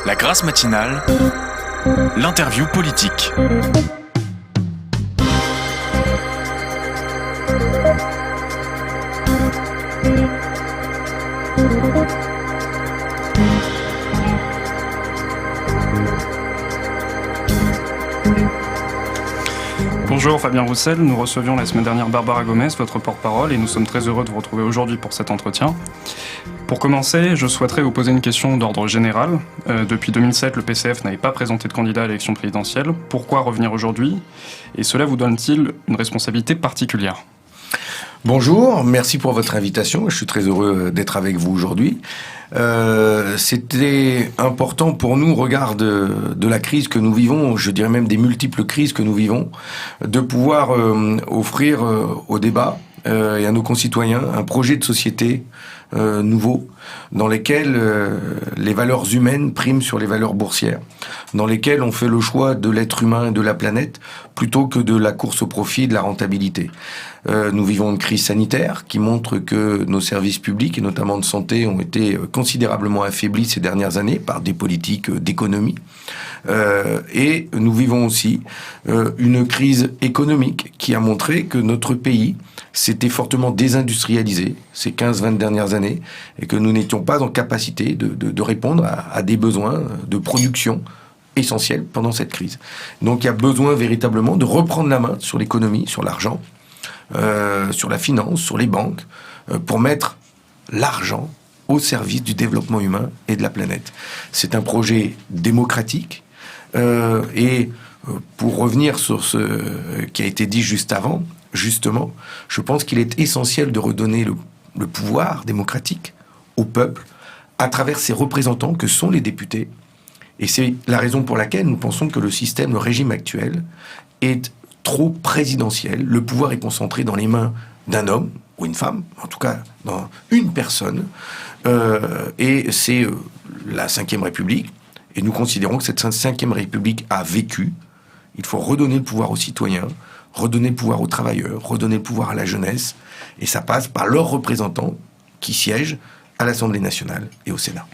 La Grâce matinale, l'interview politique. Bonjour Fabien Roussel, nous recevions la semaine dernière Barbara Gomez, votre porte-parole, et nous sommes très heureux de vous retrouver aujourd'hui pour cet entretien. Pour commencer, je souhaiterais vous poser une question d'ordre général. Depuis 2007, le PCF n'avait pas présenté de candidat à l'élection présidentielle. Pourquoi revenir aujourd'hui ? Et cela vous donne-t-il une responsabilité particulière ? Bonjour, merci pour votre invitation. Je suis très heureux d'être avec vous aujourd'hui. C'était important pour nous, au regard de la crise que nous vivons, je dirais même des multiples crises que nous vivons, de pouvoir offrir au débat et à nos concitoyens un projet de société nouveau, dans lesquels les valeurs humaines priment sur les valeurs boursières, dans lesquels on fait le choix de l'être humain et de la planète plutôt que de la course au profit et de la rentabilité. Nous vivons une crise sanitaire qui montre que nos services publics, et notamment de santé, ont été considérablement affaiblis ces dernières années par des politiques d'économie. Et nous vivons aussi une crise économique qui a montré que notre pays s'était fortement désindustrialisé ces 15-20 dernières années et que nous n'étions pas en capacité de répondre à des besoins de production essentiels pendant cette crise. Donc il y a besoin véritablement de reprendre la main sur l'économie, sur l'argent, sur la finance, sur les banques, pour mettre l'argent au service du développement humain et de la planète. C'est un projet démocratique et pour revenir sur ce qui a été dit juste avant, justement, je pense qu'il est essentiel de redonner le pouvoir démocratique au peuple à travers ses représentants que sont les députés. Et c'est la raison pour laquelle nous pensons que le régime actuel est trop présidentiel. Le pouvoir est concentré dans les mains d'un homme ou une femme, en tout cas dans une personne, et c'est la Ve République. Et nous considérons que cette Ve République a vécu. Il faut redonner le pouvoir aux citoyens, redonner le pouvoir aux travailleurs, redonner le pouvoir à la jeunesse, et ça passe par leurs représentants qui siègent à l'Assemblée nationale et au Sénat.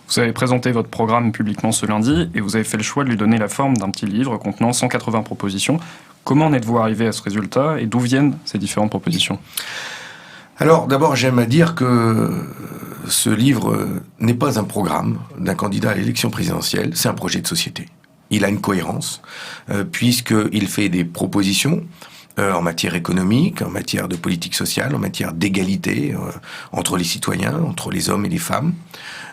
Vous avez présenté votre programme publiquement ce lundi, et vous avez fait le choix de lui donner la forme d'un petit livre contenant 180 propositions. Comment en êtes-vous arrivé à ce résultat, et d'où viennent ces différentes propositions ? Alors, d'abord, j'aime à dire que ce livre n'est pas un programme d'un candidat à l'élection présidentielle, c'est un projet de société. Il a une cohérence, puisqu'il fait des propositions en matière économique, en matière de politique sociale, en matière d'égalité entre les citoyens, entre les hommes et les femmes.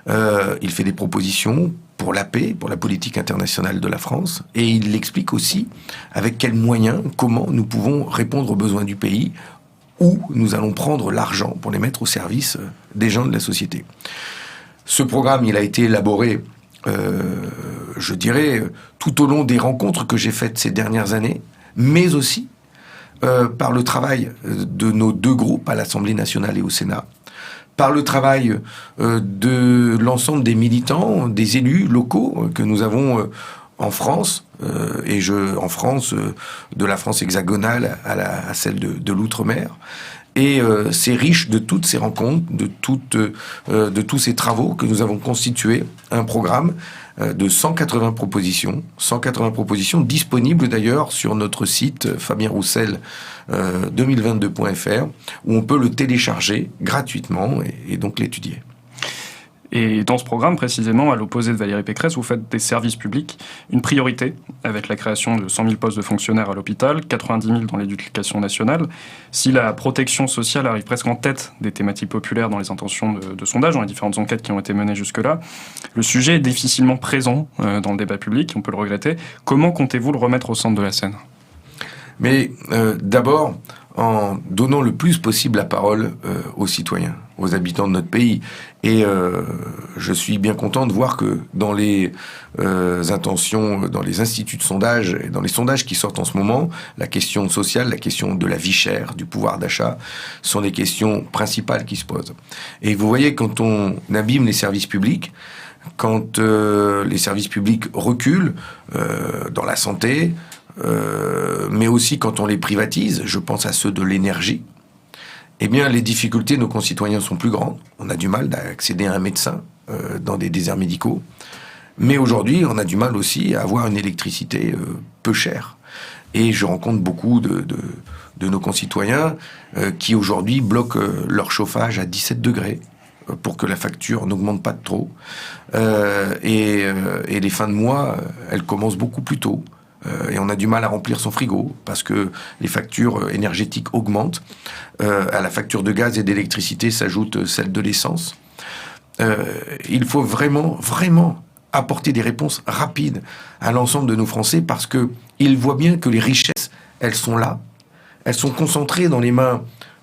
Il fait des propositions pour la paix, pour la politique internationale de la France, et il explique aussi avec quels moyens, comment nous pouvons répondre aux besoins du pays, où nous allons prendre l'argent pour les mettre au service des gens de la société. Ce programme, il a été élaboré je dirais, tout au long des rencontres que j'ai faites ces dernières années, mais aussi par le travail de nos deux groupes à l'Assemblée nationale et au Sénat, par le travail de l'ensemble des militants, des élus locaux que nous avons en France, en France, de la France hexagonale à celle de l'outre-mer. Et c'est riche de toutes ces rencontres, de tous ces travaux que nous avons constitué un programme de 180 propositions disponibles d'ailleurs sur notre site fabienroussel2022.fr, où on peut le télécharger gratuitement et donc l'étudier. Et dans ce programme, précisément, à l'opposé de Valérie Pécresse, vous faites des services publics une priorité, avec la création de 100 000 postes de fonctionnaires à l'hôpital, 90 000 dans l'éducation nationale. Si la protection sociale arrive presque en tête des thématiques populaires dans les intentions de sondage, dans les différentes enquêtes qui ont été menées jusque-là, le sujet est difficilement présent dans le débat public, on peut le regretter. Comment comptez-vous le remettre au centre de la scène ? Mais d'abord, en donnant le plus possible la parole aux citoyens, aux habitants de notre pays. Et je suis bien content de voir que dans les intentions, dans les instituts de sondage, et dans les sondages qui sortent en ce moment, la question sociale, la question de la vie chère, du pouvoir d'achat, sont les questions principales qui se posent. Et vous voyez, quand on abîme les services publics, quand les services publics reculent dans la santé, mais aussi quand on les privatise, je pense à ceux de l'énergie, eh bien les difficultés de nos concitoyens sont plus grandes. On a du mal d'accéder à un médecin, dans des déserts médicaux. Mais aujourd'hui, on a du mal aussi à avoir une électricité peu chère. Et je rencontre beaucoup de nos concitoyens qui aujourd'hui bloquent leur chauffage à 17 degrés pour que la facture n'augmente pas de trop. Et les fins de mois, elles commencent beaucoup plus tôt. Et on a du mal à remplir son frigo parce que les factures énergétiques augmentent. À la facture de gaz et d'électricité s'ajoute celle de l'essence. Il faut vraiment apporter des réponses rapides à l'ensemble de nos Français parce qu'ils voient bien que les richesses, elles sont là, elles sont concentrées dans les mains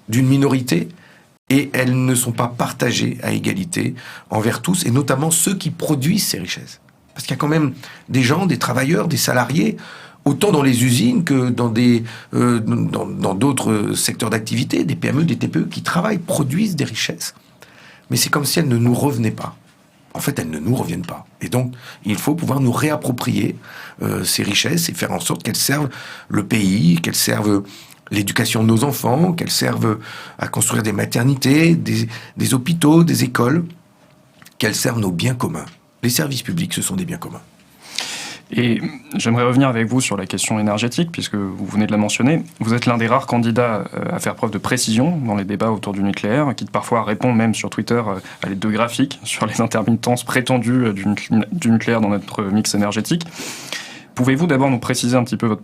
d'une minorité et elles ne sont pas partagées à égalité envers tous, et notamment ceux qui produisent ces richesses. Parce qu'il y a quand même des gens, des travailleurs, des salariés, autant dans les usines que dans d'autres secteurs d'activité, des PME, des TPE, qui travaillent, produisent des richesses. Mais c'est comme si elles ne nous revenaient pas. En fait, elles ne nous reviennent pas. Et donc, il faut pouvoir nous réapproprier ces richesses et faire en sorte qu'elles servent le pays, qu'elles servent l'éducation de nos enfants, qu'elles servent à construire des maternités, des hôpitaux, des écoles, qu'elles servent nos biens communs. Les services publics, ce sont des biens communs. Et j'aimerais revenir avec vous sur la question énergétique, puisque vous venez de la mentionner. Vous êtes l'un des rares candidats à faire preuve de précision dans les débats autour du nucléaire, qui parfois répond même sur Twitter à l'aide de graphiques sur les intermittences prétendues du nucléaire dans notre mix énergétique. Pouvez-vous d'abord nous préciser un petit peu votre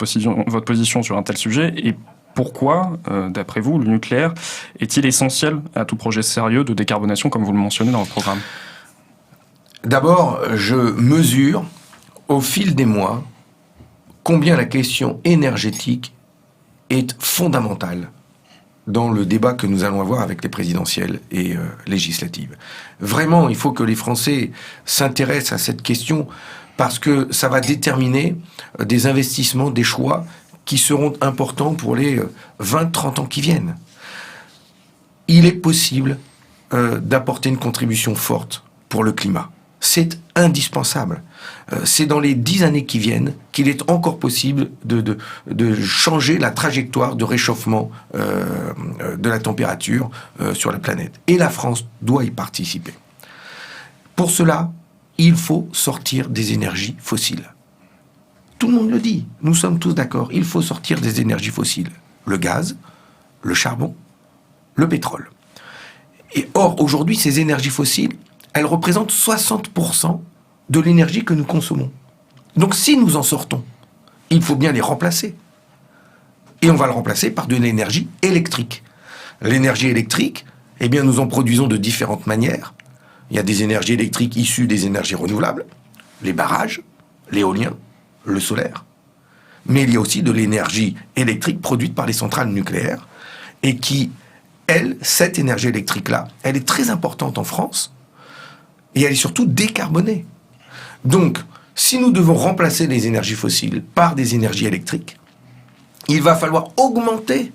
position sur un tel sujet, et pourquoi, d'après vous, le nucléaire est-il essentiel à tout projet sérieux de décarbonation, comme vous le mentionnez dans le programme ? D'abord, je mesure au fil des mois combien la question énergétique est fondamentale dans le débat que nous allons avoir avec les présidentielles et législatives. Vraiment, il faut que les Français s'intéressent à cette question parce que ça va déterminer des investissements, des choix qui seront importants pour les 20-30 ans qui viennent. Il est possible d'apporter une contribution forte pour le climat. C'est indispensable. C'est dans les 10 années qui viennent qu'il est encore possible de changer la trajectoire de réchauffement de la température sur la planète. Et la France doit y participer. Pour cela, il faut sortir des énergies fossiles. Tout le monde le dit, nous sommes tous d'accord, il faut sortir des énergies fossiles. Le gaz, le charbon, le pétrole. Et or, aujourd'hui, ces énergies fossiles, elles représentent 60% de l'énergie que nous consommons. Donc si nous en sortons, il faut bien les remplacer. Et on va le remplacer par de l'énergie électrique. L'énergie électrique, eh bien, nous en produisons de différentes manières. Il y a des énergies électriques issues des énergies renouvelables, les barrages, l'éolien, le solaire. Mais il y a aussi de l'énergie électrique produite par les centrales nucléaires et qui, cette énergie électrique-là, elle est très importante en France. Et elle est surtout décarbonée. Donc, si nous devons remplacer les énergies fossiles par des énergies électriques, il va falloir augmenter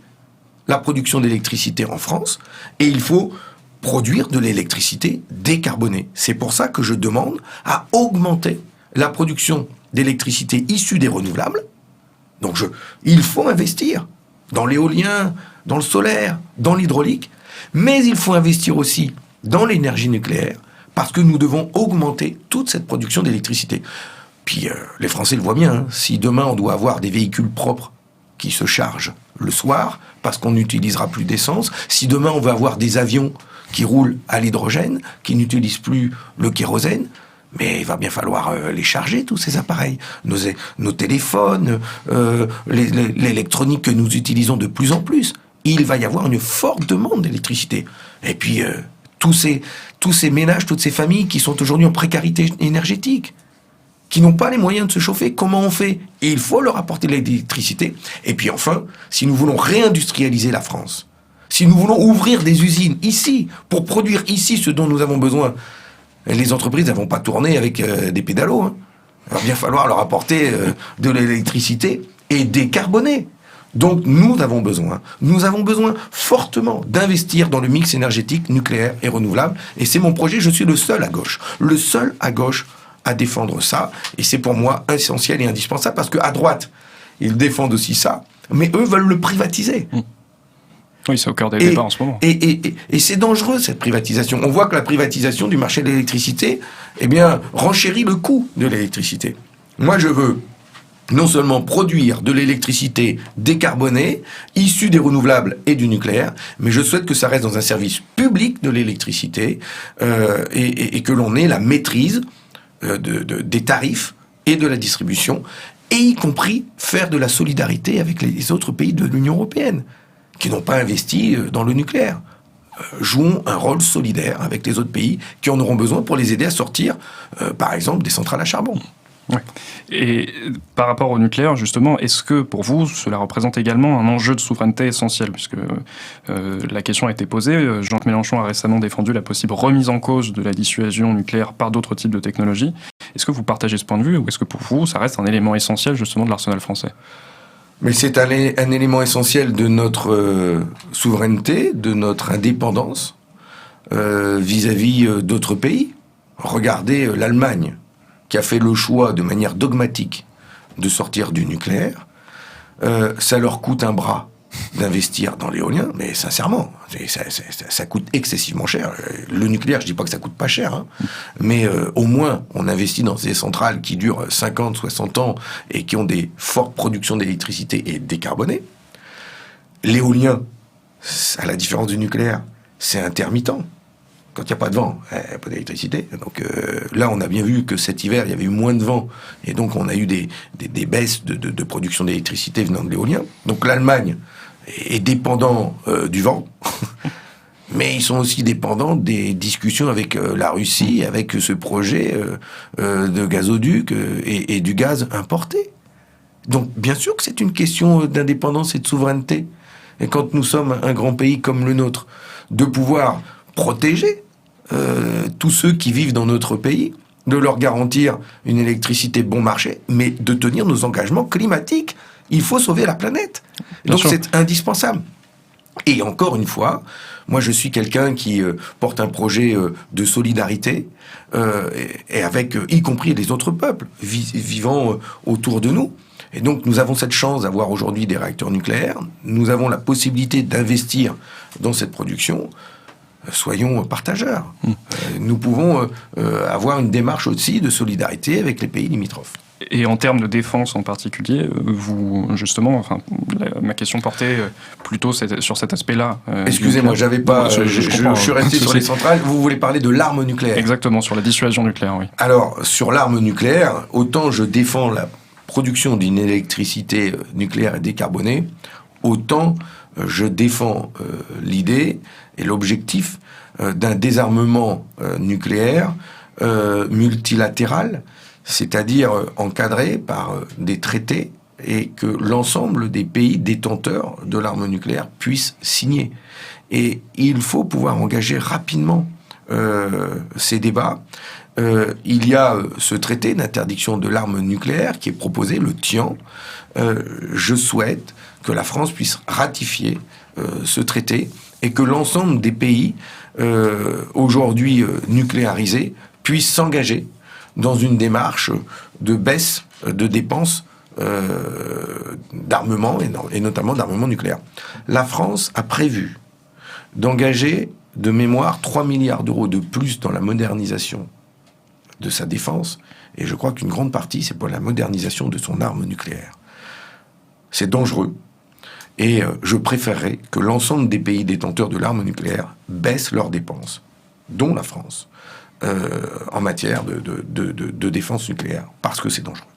la production d'électricité en France et il faut produire de l'électricité décarbonée. C'est pour ça que je demande à augmenter la production d'électricité issue des renouvelables. Donc, il faut investir dans l'éolien, dans le solaire, dans l'hydraulique, mais il faut investir aussi dans l'énergie nucléaire, parce que nous devons augmenter toute cette production d'électricité. Puis les Français le voient bien, hein. Si demain on doit avoir des véhicules propres qui se chargent le soir, parce qu'on n'utilisera plus d'essence, si demain on veut avoir des avions qui roulent à l'hydrogène, qui n'utilisent plus le kérosène, mais il va bien falloir les charger, tous ces appareils. Nos téléphones, l'électronique que nous utilisons de plus en plus. Il va y avoir une forte demande d'électricité. Et puis tous ces ménages, toutes ces familles qui sont aujourd'hui en précarité énergétique, qui n'ont pas les moyens de se chauffer, comment on fait ? Et il faut leur apporter de l'électricité. Et puis enfin, si nous voulons réindustrialiser la France, si nous voulons ouvrir des usines ici, pour produire ici ce dont nous avons besoin, les entreprises ne vont pas tourner avec des pédalos. Hein. Il va bien falloir leur apporter de l'électricité et décarboner. Donc nous avons besoin fortement d'investir dans le mix énergétique nucléaire et renouvelable. Et c'est mon projet, je suis le seul à gauche à défendre ça. Et c'est pour moi essentiel et indispensable parce qu'à droite, ils défendent aussi ça, mais eux veulent le privatiser. Oui, c'est au cœur des débats en ce moment. Et c'est dangereux, cette privatisation. On voit que la privatisation du marché de l'électricité, renchérit le coût de l'électricité. Moi, je veux non seulement produire de l'électricité décarbonée, issue des renouvelables et du nucléaire, mais je souhaite que ça reste dans un service public de l'électricité et que l'on ait la maîtrise des tarifs et de la distribution, et y compris faire de la solidarité avec les autres pays de l'Union européenne, qui n'ont pas investi dans le nucléaire. Jouons un rôle solidaire avec les autres pays qui en auront besoin pour les aider à sortir, par exemple, des centrales à charbon. Ouais. Et par rapport au nucléaire, justement, est-ce que pour vous, cela représente également un enjeu de souveraineté essentiel ? Puisque la question a été posée, Jean-Luc Mélenchon a récemment défendu la possible remise en cause de la dissuasion nucléaire par d'autres types de technologies. Est-ce que vous partagez ce point de vue ou est-ce que pour vous, ça reste un élément essentiel justement de l'arsenal français ? Mais c'est un élément essentiel de notre souveraineté, de notre indépendance vis-à-vis d'autres pays. Regardez l'Allemagne, qui a fait le choix de manière dogmatique de sortir du nucléaire. Ça leur coûte un bras d'investir dans l'éolien, mais sincèrement, ça coûte excessivement cher. Le nucléaire, je dis pas que ça coûte pas cher, hein, mais au moins, on investit dans des centrales qui durent 50, 60 ans et qui ont des fortes productions d'électricité et décarbonées. L'éolien, à la différence du nucléaire, c'est intermittent. Quand il n'y a pas de vent, il n'y a pas d'électricité. Donc là, on a bien vu que cet hiver, il y avait eu moins de vent. Et donc, on a eu des baisses de production d'électricité venant de l'éolien. Donc l'Allemagne est dépendant du vent. Mais ils sont aussi dépendants des discussions avec la Russie, avec ce projet de gazoduc et du gaz importé. Donc, bien sûr que c'est une question d'indépendance et de souveraineté. Et quand nous sommes un grand pays comme le nôtre, de pouvoir protéger tous ceux qui vivent dans notre pays, de leur garantir une électricité bon marché, mais de tenir nos engagements climatiques. Il faut sauver la planète. Donc c'est indispensable. Et encore une fois, moi je suis quelqu'un qui porte un projet de solidarité, et avec y compris les autres peuples vivant autour de nous. Et donc nous avons cette chance d'avoir aujourd'hui des réacteurs nucléaires, nous avons la possibilité d'investir dans cette production. Soyons partageurs. Nous pouvons avoir une démarche aussi de solidarité avec les pays limitrophes. Et en termes de défense en particulier, vous, justement, ma question portait plutôt sur cet aspect-là. Excusez-moi, j'avais pas. Je suis resté sur les centrales. Vous voulez parler de l'arme nucléaire ? Exactement, sur la dissuasion nucléaire, oui. Alors, sur l'arme nucléaire, autant je défends la production d'une électricité nucléaire et décarbonée, autant je défends l'idée et l'objectif d'un désarmement nucléaire multilatéral, c'est-à-dire encadré par des traités et que l'ensemble des pays détenteurs de l'arme nucléaire puissent signer. Et il faut pouvoir engager rapidement ces débats. Il y a ce traité d'interdiction de l'arme nucléaire qui est proposé, le TIAN. Je souhaite que la France puisse ratifier ce traité et que l'ensemble des pays aujourd'hui nucléarisés puissent s'engager dans une démarche de baisse de dépenses d'armement et notamment d'armement nucléaire. La France a prévu d'engager de mémoire 3 milliards d'euros de plus dans la modernisation de sa défense, et je crois qu'une grande partie, c'est pour la modernisation de son arme nucléaire. C'est dangereux, et je préférerais que l'ensemble des pays détenteurs de l'arme nucléaire baissent leurs dépenses, dont la France, en matière de défense nucléaire, parce que c'est dangereux.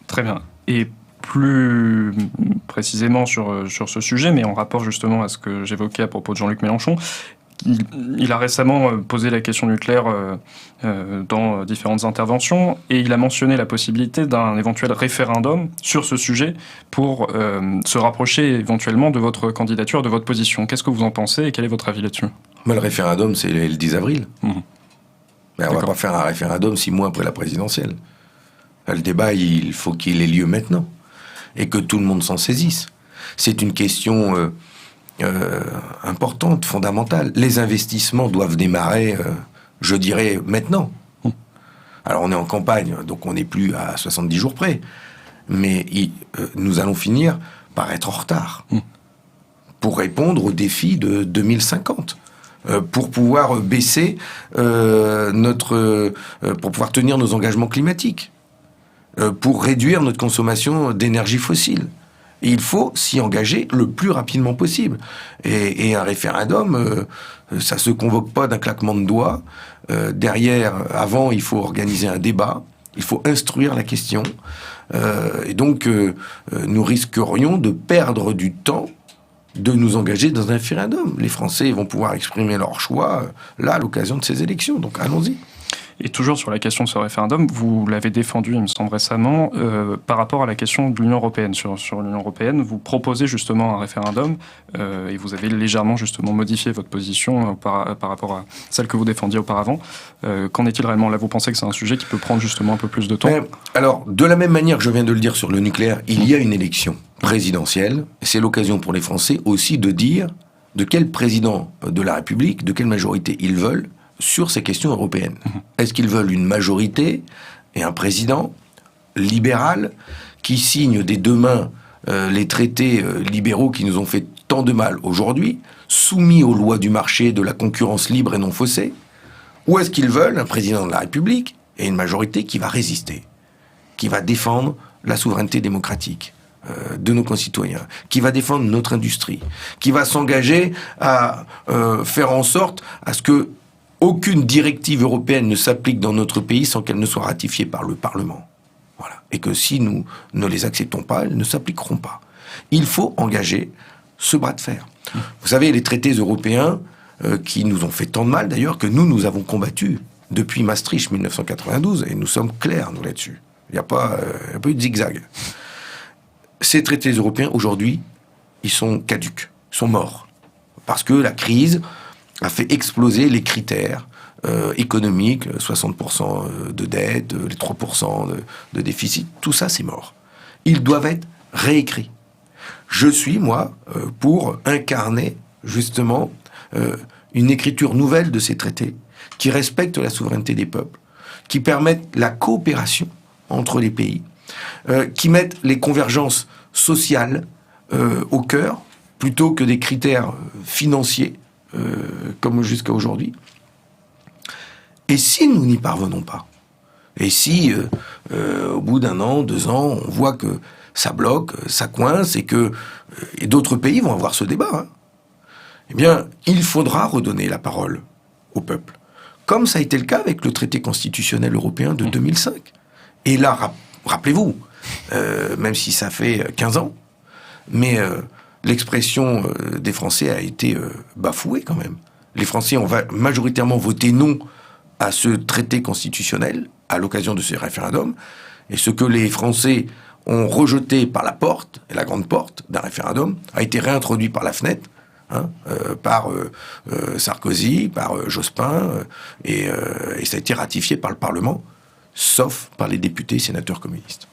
Très bien. Et plus précisément sur ce sujet, mais en rapport justement à ce que j'évoquais à propos de Jean-Luc Mélenchon, il a récemment posé la question nucléaire dans différentes interventions et il a mentionné la possibilité d'un éventuel référendum sur ce sujet pour se rapprocher éventuellement de votre candidature, de votre position. Qu'est-ce que vous en pensez et quel est votre avis là-dessus ? Mais le référendum, c'est le 10 avril. Mais on ne va pas faire un référendum 6 mois après la présidentielle. Le débat, il faut qu'il ait lieu maintenant et que tout le monde s'en saisisse. C'est une question importante, fondamentale. Les investissements doivent démarrer, je dirais, maintenant. Alors on est en campagne, donc on n'est plus à 70 jours près. Mais nous allons finir par être en retard pour répondre aux défis de 2050. Pour pouvoir baisser pour pouvoir tenir nos engagements climatiques, pour réduire notre consommation d'énergie fossile. Et il faut s'y engager le plus rapidement possible. Et un référendum, ça se convoque pas d'un claquement de doigts. Avant, il faut organiser un débat, il faut instruire la question. Et donc, nous risquerions de perdre du temps de nous engager dans un référendum. Les Français vont pouvoir exprimer leur choix, là, à l'occasion de ces élections. Donc, allons-y. Et toujours sur la question de ce référendum, vous l'avez défendu, il me semble récemment, par rapport à la question de l'Union européenne. Sur l'Union européenne, vous proposez justement un référendum et vous avez légèrement justement modifié votre position par rapport à celle que vous défendiez auparavant. Qu'en est-il réellement? Là, vous pensez que c'est un sujet qui peut prendre justement un peu plus de temps? Alors, de la même manière que je viens de le dire sur le nucléaire, il y a une élection présidentielle. C'est l'occasion pour les Français aussi de dire de quel président de la République, de quelle majorité ils veulent sur ces questions européennes. Est-ce qu'ils veulent une majorité et un président libéral qui signe des deux mains les traités libéraux qui nous ont fait tant de mal aujourd'hui, soumis aux lois du marché, de la concurrence libre et non faussée? Ou est-ce qu'ils veulent un président de la République et une majorité qui va résister, qui va défendre la souveraineté démocratique de nos concitoyens, qui va défendre notre industrie, qui va s'engager à faire en sorte à ce que aucune directive européenne ne s'applique dans notre pays sans qu'elle ne soit ratifiée par le Parlement. Voilà. Et que si nous ne les acceptons pas, elles ne s'appliqueront pas. Il faut engager ce bras de fer. Vous savez, les traités européens qui nous ont fait tant de mal, d'ailleurs, que nous avons combattu depuis Maastricht 1992, et nous sommes clairs, nous, là-dessus. Il n'y a pas eu de zigzag. Ces traités européens, aujourd'hui, ils sont caducs, sont morts. Parce que la crise a fait exploser les critères économiques, 60% de dette, les 3% de déficit, tout ça c'est mort. Ils doivent être réécrits. Je suis, moi, pour incarner justement une écriture nouvelle de ces traités qui respecte la souveraineté des peuples, qui permettent la coopération entre les pays, qui mettent les convergences sociales au cœur, plutôt que des critères financiers, comme jusqu'à aujourd'hui. Et si nous n'y parvenons pas, et si au bout d'un an, 2 ans, on voit que ça bloque, ça coince, et que d'autres pays vont avoir ce débat, eh bien, il faudra redonner la parole au peuple, comme ça a été le cas avec le traité constitutionnel européen de 2005. Et là, rappelez-vous, même si ça fait 15 ans, mais l'expression des Français a été bafouée quand même. Les Français ont majoritairement voté non à ce traité constitutionnel à l'occasion de ces référendums. Et ce que les Français ont rejeté par la porte, et la grande porte d'un référendum, a été réintroduit par la fenêtre, par Sarkozy, par Jospin, et ça a été ratifié par le Parlement, sauf par les députés et sénateurs communistes.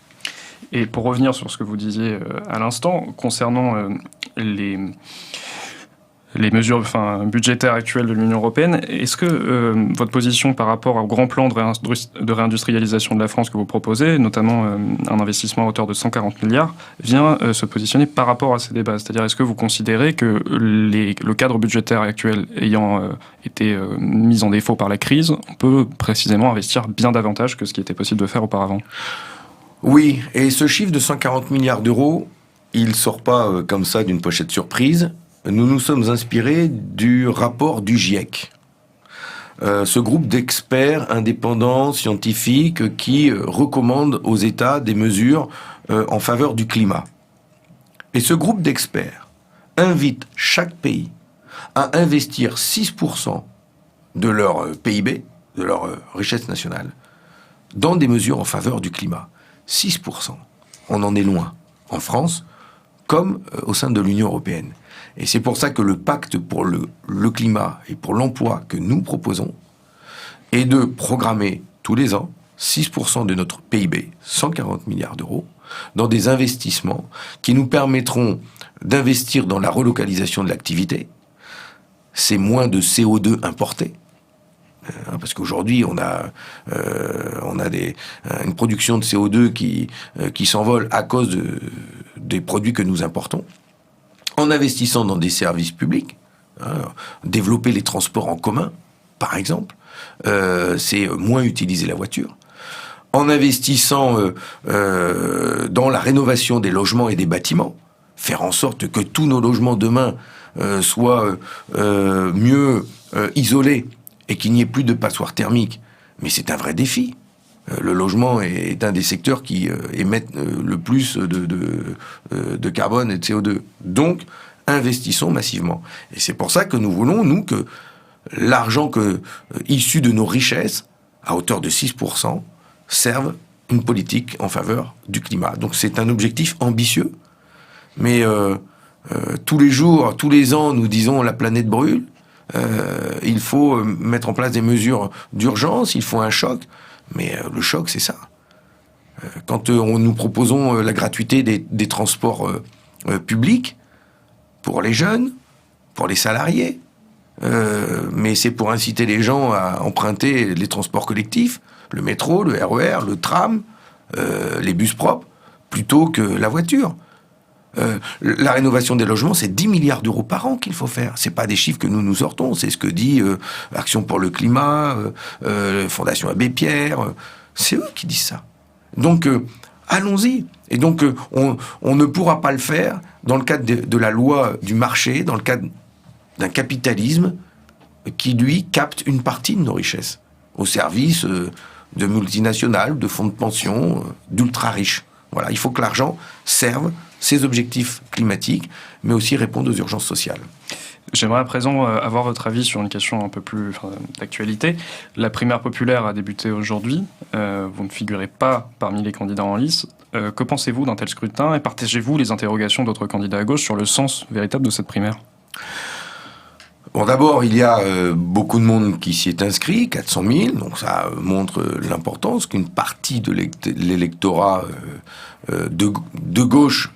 Et pour revenir sur ce que vous disiez à l'instant, concernant les mesures budgétaires actuelles de l'Union européenne, est-ce que votre position par rapport au grand plan de réindustrialisation de la France que vous proposez, notamment un investissement à hauteur de 140 milliards, vient se positionner par rapport à ces débats? C'est-à-dire, est-ce que vous considérez que le cadre budgétaire actuel ayant été mis en défaut par la crise, on peut précisément investir bien davantage que ce qui était possible de faire auparavant? Oui, et ce chiffre de 140 milliards d'euros, il ne sort pas comme ça d'une pochette surprise. Nous nous sommes inspirés du rapport du GIEC. Ce groupe d'experts indépendants, scientifiques, qui recommande aux États des mesures en faveur du climat. Et ce groupe d'experts invite chaque pays à investir 6% de leur PIB, de leur richesse nationale, dans des mesures en faveur du climat. 6%. On en est loin, en France, comme au sein de l'Union européenne. Et c'est pour ça que le pacte pour le climat et pour l'emploi que nous proposons est de programmer tous les ans 6% de notre PIB, 140 milliards d'euros, dans des investissements qui nous permettront d'investir dans la relocalisation de l'activité. C'est moins de CO2 importé. Parce qu'aujourd'hui, on a une production de CO2 qui s'envole à cause des produits que nous importons. en investissant dans des services publics, développer les transports en commun, par exemple, c'est moins utiliser la voiture. En investissant dans la rénovation des logements et des bâtiments, faire en sorte que tous nos logements demain soient mieux isolés et qu'il n'y ait plus de passoires thermiques. Mais c'est un vrai défi. Le logement est un des secteurs qui émettent le plus de carbone et de CO2. Donc, investissons massivement. Et c'est pour ça que nous voulons, nous, que l'argent issu de nos richesses, à hauteur de 6%, serve une politique en faveur du climat. Donc c'est un objectif ambitieux, mais tous les jours, tous les ans, nous disons la planète brûle, il faut mettre en place des mesures d'urgence, il faut un choc, mais le choc, c'est ça. Quand nous proposons la gratuité des transports publics, pour les jeunes, pour les salariés, mais c'est pour inciter les gens à emprunter les transports collectifs, le métro, le RER, le tram, les bus propres, plutôt que la voiture. La rénovation des logements, c'est 10 milliards d'euros par an qu'il faut faire. C'est pas des chiffres que nous sortons, c'est ce que dit Action pour le climat, Fondation Abbé Pierre, c'est eux qui disent ça. Donc, allons-y. Et donc, on ne pourra pas le faire dans le cadre de la loi du marché, dans le cadre d'un capitalisme qui, lui, capte une partie de nos richesses, au service de multinationales, de fonds de pension, d'ultra-riches. Voilà, il faut que l'argent serve ses objectifs climatiques, mais aussi répondre aux urgences sociales. J'aimerais à présent avoir votre avis sur une question un peu plus d'actualité. La primaire populaire a débuté aujourd'hui. Vous ne figurez pas parmi les candidats en lice. Que pensez-vous d'un tel scrutin et partagez-vous les interrogations d'autres candidats à gauche sur le sens véritable de cette primaire ? Bon, d'abord, il y a beaucoup de monde qui s'y est inscrit, 400 000, donc ça montre l'importance qu'une partie de l'électorat de gauche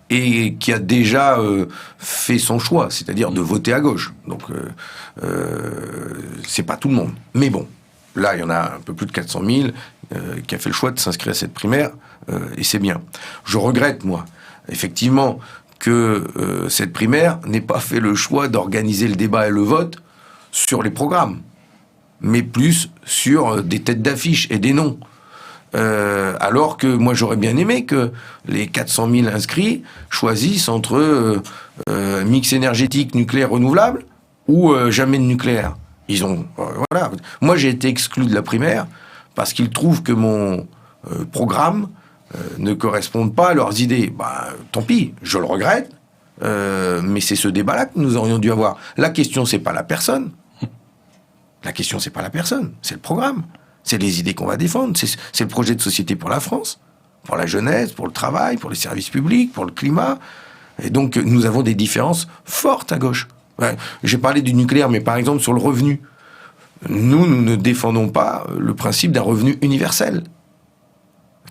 et qui a déjà fait son choix, c'est-à-dire de voter à gauche. Donc, c'est pas tout le monde. Mais bon, là, il y en a un peu plus de 400 000 qui a fait le choix de s'inscrire à cette primaire, et c'est bien. Je regrette, moi, effectivement, que cette primaire n'ait pas fait le choix d'organiser le débat et le vote sur les programmes, mais plus sur des têtes d'affiche et des noms. Alors que moi j'aurais bien aimé que les 400 000 inscrits choisissent entre mix énergétique nucléaire renouvelable ou jamais de nucléaire. Ils ont voilà. Moi j'ai été exclu de la primaire parce qu'ils trouvent que mon programme ne correspondent pas à leurs idées. Bah, tant pis, je le regrette, mais c'est ce débat-là que nous aurions dû avoir. La question, c'est pas la personne. La question, c'est pas la personne, c'est le programme. C'est les idées qu'on va défendre. C'est le projet de société pour la France, pour la jeunesse, pour le travail, pour les services publics, pour le climat. Et donc, nous avons des différences fortes à gauche. Ouais, j'ai parlé du nucléaire, mais par exemple, sur le revenu. Nous ne défendons pas le principe d'un revenu universel,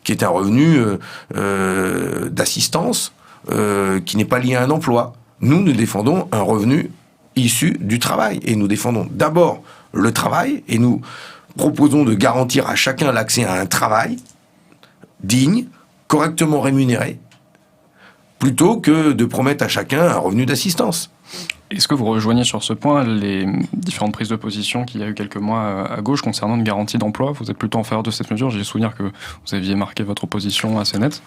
qui est un revenu d'assistance qui n'est pas lié à un emploi. Nous défendons un revenu issu du travail. Et nous défendons d'abord le travail, et nous proposons de garantir à chacun l'accès à un travail digne, correctement rémunéré, plutôt que de promettre à chacun un revenu d'assistance. Est-ce que vous rejoignez sur ce point les différentes prises de position qu'il y a eu quelques mois à gauche concernant une garantie d'emploi ? Vous êtes plutôt en faveur de cette mesure ? J'ai le souvenir que vous aviez marqué votre opposition assez nette.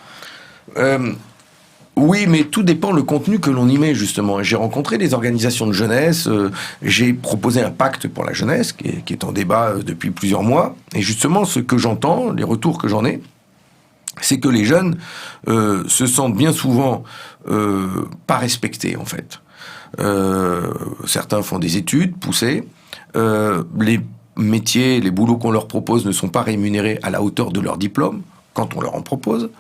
Oui, mais tout dépend le contenu que l'on y met, justement. J'ai rencontré des organisations de jeunesse, j'ai proposé un pacte pour la jeunesse, qui est en débat depuis plusieurs mois, et justement, ce que j'entends, les retours que j'en ai, c'est que les jeunes se sentent bien souvent pas respectés, en fait. Certains font des études poussées, les métiers, les boulots qu'on leur propose ne sont pas rémunérés à la hauteur de leur diplôme, quand on leur en propose.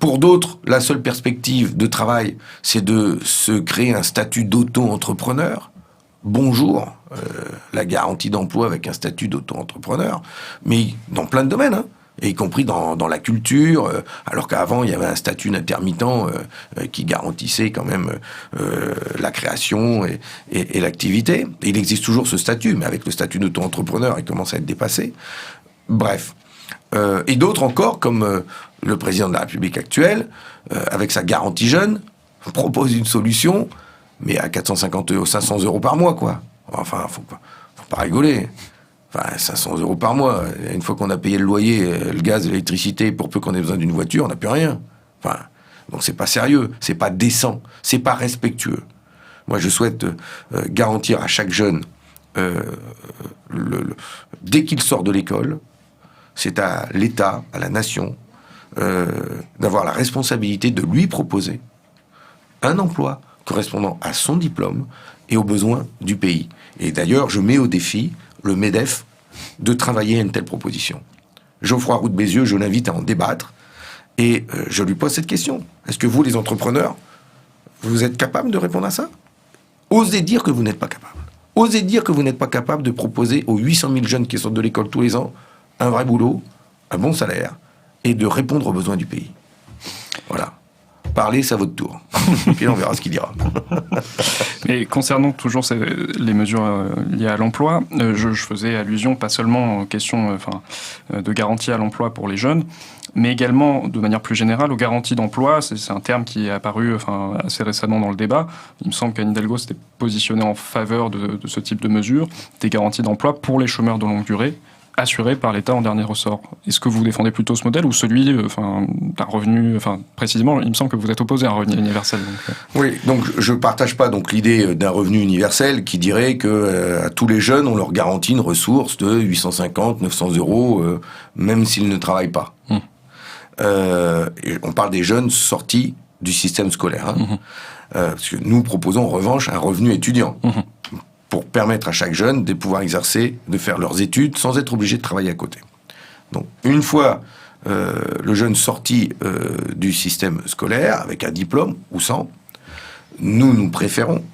Pour d'autres, la seule perspective de travail, c'est de se créer un statut d'auto-entrepreneur. Bonjour, la garantie d'emploi avec un statut d'auto-entrepreneur, mais dans plein de domaines, hein, y compris dans la culture, alors qu'avant, il y avait un statut d'intermittent qui garantissait quand même la création et l'activité. Et il existe toujours ce statut, mais avec le statut d'auto-entrepreneur, il commence à être dépassé. Bref. Et d'autres encore, comme le président de la République actuelle, avec sa garantie jeune, propose une solution, mais à 450 €, 500 € par mois, quoi. Enfin, faut pas rigoler. Enfin, 500 € par mois. Une fois qu'on a payé le loyer, le gaz, l'électricité, pour peu qu'on ait besoin d'une voiture, on n'a plus rien. Enfin, donc c'est pas sérieux, c'est pas décent, c'est pas respectueux. Moi, je souhaite garantir à chaque jeune, dès qu'il sort de l'école, c'est à l'État, à la nation, d'avoir la responsabilité de lui proposer un emploi correspondant à son diplôme et aux besoins du pays. Et d'ailleurs, je mets au défi le MEDEF de travailler à une telle proposition. Geoffroy Roux de Bézieux, je l'invite à en débattre et je lui pose cette question. Est-ce que vous, les entrepreneurs, vous êtes capables de répondre à ça? Osez dire que vous n'êtes pas capable. Osez dire que vous n'êtes pas capable de proposer aux 800 000 jeunes qui sortent de l'école tous les ans un vrai boulot, un bon salaire et de répondre aux besoins du pays. Voilà. Parlez, c'est à votre tour. Puis là, on verra ce qu'il dira. Mais concernant toujours les mesures liées à l'emploi, je faisais allusion pas seulement aux questions de garantie à l'emploi pour les jeunes, mais également, de manière plus générale, aux garanties d'emploi. C'est un terme qui est apparu assez récemment dans le débat. Il me semble qu'Anne Hidalgo s'était positionnée en faveur de ce type de mesures, des garanties d'emploi pour les chômeurs de longue durée, assuré par l'État en dernier ressort. Est-ce que vous défendez plutôt ce modèle ou celui d'un revenu, précisément, il me semble que vous êtes opposé à un revenu universel. Oui, donc je partage pas donc l'idée d'un revenu universel qui dirait que à tous les jeunes, on leur garantit une ressource de 850, 900 €, même s'ils ne travaillent pas. Et on parle des jeunes sortis du système scolaire. Parce que nous proposons en revanche un revenu étudiant. Pour permettre à chaque jeune de pouvoir exercer, de faire leurs études sans être obligé de travailler à côté. Donc, une fois le jeune sorti du système scolaire, avec un diplôme ou sans, nous préférons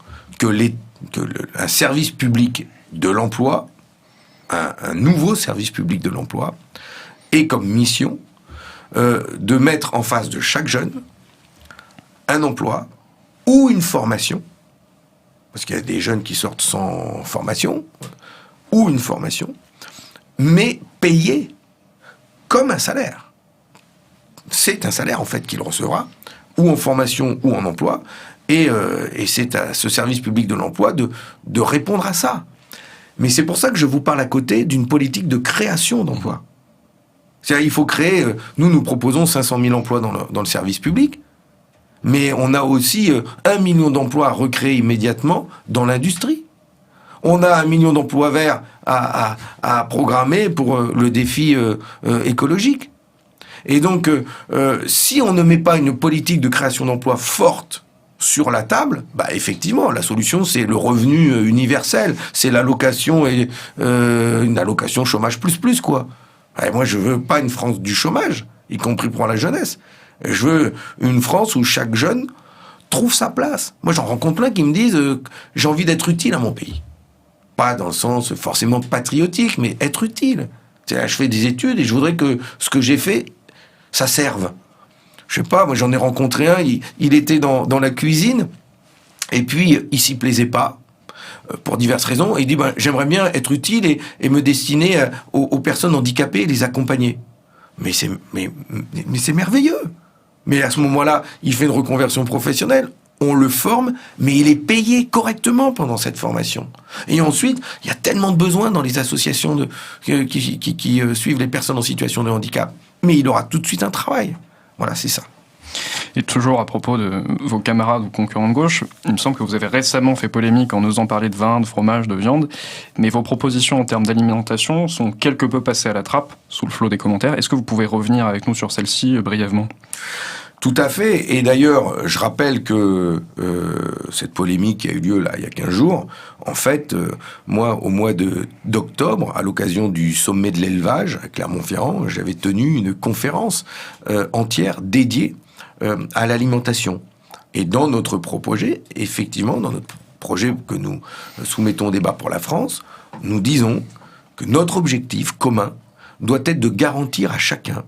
un service public de l'emploi, un nouveau service public de l'emploi, ait comme mission de mettre en face de chaque jeune un emploi ou une formation, parce qu'il y a des jeunes qui sortent sans formation, ou une formation, mais payés comme un salaire. C'est un salaire, en fait, qu'il recevra, ou en formation, ou en emploi, et c'est à ce service public de l'emploi de répondre à ça. Mais c'est pour ça que je vous parle à côté d'une politique de création d'emplois. C'est-à-dire, il faut créer... Nous proposons 500 000 emplois dans le service public, mais on a aussi 1 million d'emplois à recréer immédiatement dans l'industrie. On a 1 million d'emplois verts à programmer pour le défi écologique. Et donc, si on ne met pas une politique de création d'emplois forte sur la table, effectivement, la solution, c'est le revenu universel. C'est l'allocation, une allocation chômage plus, quoi. Et moi, je veux pas une France du chômage, y compris pour la jeunesse. Je veux une France où chaque jeune trouve sa place. Moi, j'en rencontre plein qui me disent j'ai envie d'être utile à mon pays. Pas dans le sens forcément patriotique, mais être utile. C'est-à-dire, je fais des études et je voudrais que ce que j'ai fait, ça serve. Je sais pas, moi j'en ai rencontré un, il était dans la cuisine, et puis il s'y plaisait pas, pour diverses raisons, et il dit j'aimerais bien être utile et me destiner aux personnes handicapées et les accompagner. Mais c'est merveilleux. Mais à ce moment-là, il fait une reconversion professionnelle, on le forme, mais il est payé correctement pendant cette formation. Et ensuite, il y a tellement de besoins dans les associations qui suivent les personnes en situation de handicap. Mais il aura tout de suite un travail. Voilà, c'est ça. Et toujours à propos de vos camarades ou concurrents de gauche, il me semble que vous avez récemment fait polémique en osant parler de vin, de fromage, de viande, mais vos propositions en termes d'alimentation sont quelque peu passées à la trappe, sous le flot des commentaires. Est-ce que vous pouvez revenir avec nous sur celle-ci brièvement ? Tout à fait. Et d'ailleurs, je rappelle que cette polémique qui a eu lieu là, il y a 15 jours, en fait, moi, au mois d'octobre, à l'occasion du sommet de l'élevage à Clermont-Ferrand, j'avais tenu une conférence entière dédiée à l'alimentation. Et dans notre projet, effectivement, dans notre projet que nous soumettons au débat pour la France, nous disons que notre objectif commun doit être de garantir à chacun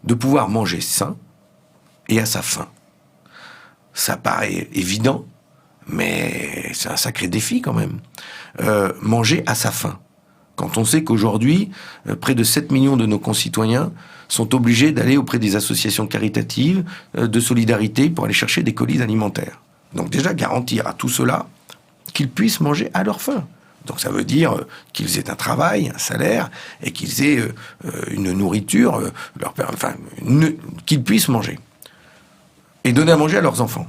de pouvoir manger sain et à sa faim. Ça paraît évident, mais c'est un sacré défi quand même. Manger à sa faim. Quand on sait qu'aujourd'hui, près de 7 millions de nos concitoyens sont obligés d'aller auprès des associations caritatives de solidarité pour aller chercher des colis alimentaires. Donc déjà, garantir à tout cela qu'ils puissent manger à leur faim. Donc ça veut dire qu'ils aient un travail, un salaire, et qu'ils aient une nourriture, qu'ils puissent manger. Et donner à manger à leurs enfants.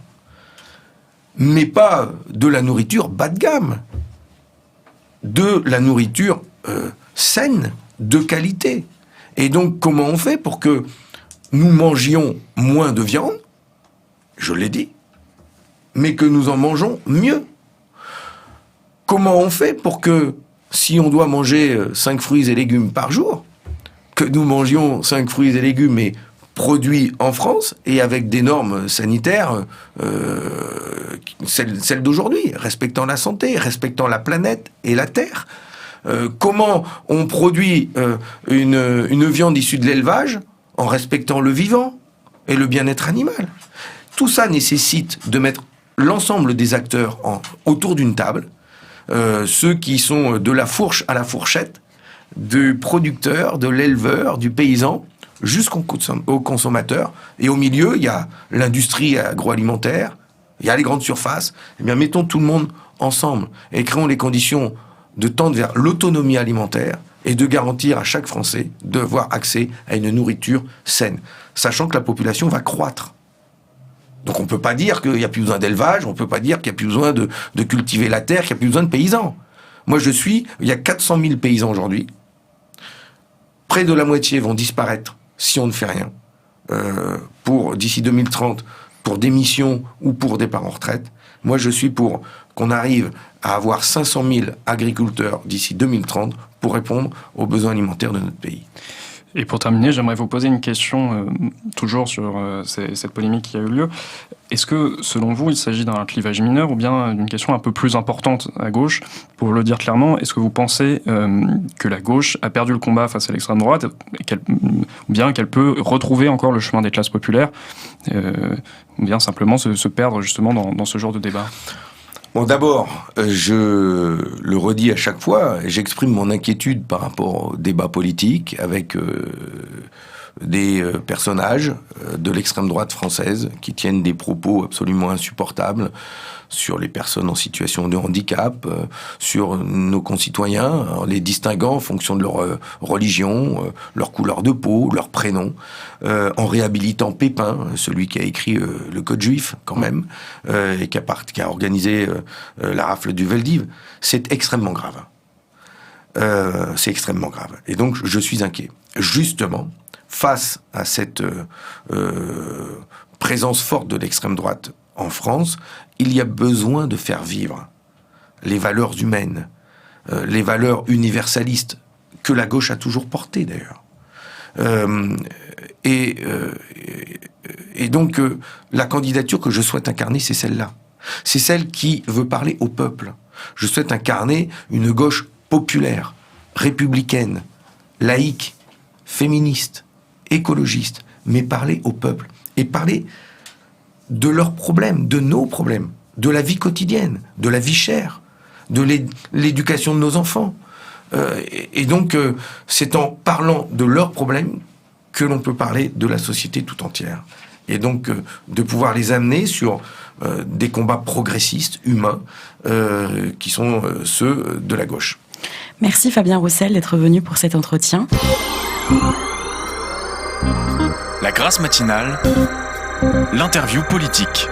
Mais pas de la nourriture bas de gamme. De la nourriture saine, de qualité. Et donc, comment on fait pour que nous mangions moins de viande, je l'ai dit, mais que nous en mangeons mieux? Comment on fait pour que, si on doit manger 5 fruits et légumes par jour, que nous mangions 5 fruits et légumes, mais produits en France et avec des normes sanitaires, celles d'aujourd'hui, respectant la santé, respectant la planète et la terre? Comment on produit une viande issue de l'élevage en respectant le vivant et le bien-être animal? Tout ça nécessite de mettre l'ensemble des acteurs autour d'une table, ceux qui sont de la fourche à la fourchette, du producteur, de l'éleveur, du paysan, jusqu'au consommateur. Et au milieu, il y a l'industrie agroalimentaire, il y a les grandes surfaces. Eh bien, mettons tout le monde ensemble et créons les conditions de tendre vers l'autonomie alimentaire et de garantir à chaque Français d'avoir accès à une nourriture saine, sachant que la population va croître. Donc on ne peut pas dire qu'il n'y a plus besoin d'élevage, on ne peut pas dire qu'il n'y a plus besoin de cultiver la terre, qu'il n'y a plus besoin de paysans. Moi il y a 400 000 paysans aujourd'hui. Près de la moitié vont disparaître si on ne fait rien. D'ici 2030, pour des missions ou pour départ en retraite. Moi je suis pour qu'on arrive à avoir 500 000 agriculteurs d'ici 2030 pour répondre aux besoins alimentaires de notre pays. Et pour terminer, j'aimerais vous poser une question, toujours sur cette polémique qui a eu lieu. Est-ce que, selon vous, il s'agit d'un clivage mineur ou bien d'une question un peu plus importante à gauche? Pour le dire clairement, est-ce que vous pensez que la gauche a perdu le combat face à l'extrême droite, ou bien qu'elle peut retrouver encore le chemin des classes populaires, ou bien simplement se perdre justement dans ce genre de débat? Bon, d'abord, je le redis à chaque fois, j'exprime mon inquiétude par rapport au débat politique avec des personnages de l'extrême droite française qui tiennent des propos absolument insupportables sur les personnes en situation de handicap, sur nos concitoyens, en les distinguant en fonction de leur religion, leur couleur de peau, leur prénom, en réhabilitant Pépin, celui qui a écrit le Code juif quand même, et qui a organisé la rafle du Veldiv. C'est extrêmement grave. C'est extrêmement grave. Et donc je suis inquiet. Justement, face à cette présence forte de l'extrême droite en France, il y a besoin de faire vivre les valeurs humaines, les valeurs universalistes que la gauche a toujours portées d'ailleurs. Et donc la candidature que je souhaite incarner, c'est celle-là. C'est celle qui veut parler au peuple. Je souhaite incarner une gauche populaire, républicaine, laïque, féministe, écologiste, mais parler au peuple et parler de leurs problèmes, de nos problèmes, de la vie quotidienne, de la vie chère, de l'éducation de nos enfants. Et donc, c'est en parlant de leurs problèmes que l'on peut parler de la société tout entière. Et donc, de pouvoir les amener sur des combats progressistes, humains, qui sont ceux de la gauche. Merci Fabien Roussel d'être venu pour cet entretien. La Grâce matinale, l'interview politique.